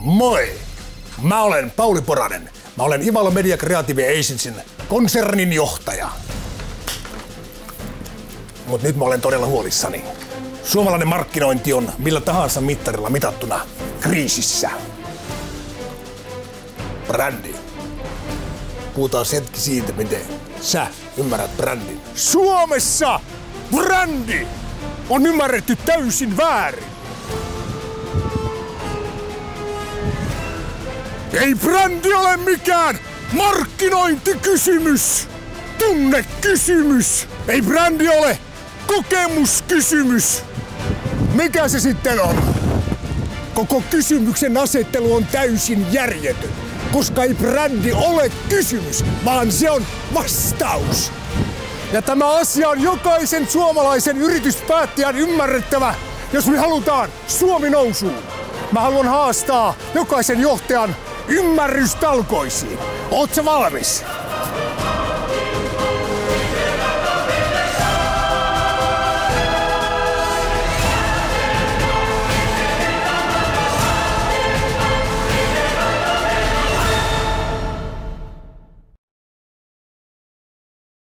Moi! Mä olen Pauli Poranen. Mä olen Ivalo Media Creative Agencyn konsernin johtaja. Mut nyt mä olen todella huolissani. Suomalainen markkinointi on millä tahansa mittarilla mitattuna kriisissä. Brändi. Puhutaan hetki siitä, miten sä ymmärrät brändin. Suomessa brändi on ymmärretty täysin väärin. Ei brändi ole mikään markkinointikysymys, tunnekysymys. Ei brändi ole kokemuskysymys. Mikä se sitten on? Koko kysymyksen asettelu on täysin järjetön, koska ei brändi ole kysymys, vaan se on vastaus. Ja tämä asia on jokaisen suomalaisen yrityspäättäjän ymmärrettävä, jos me halutaan Suomi nousuun. Mä haluan haastaa jokaisen johtajan ymmärrystalkoisiin. Oot sä valmis?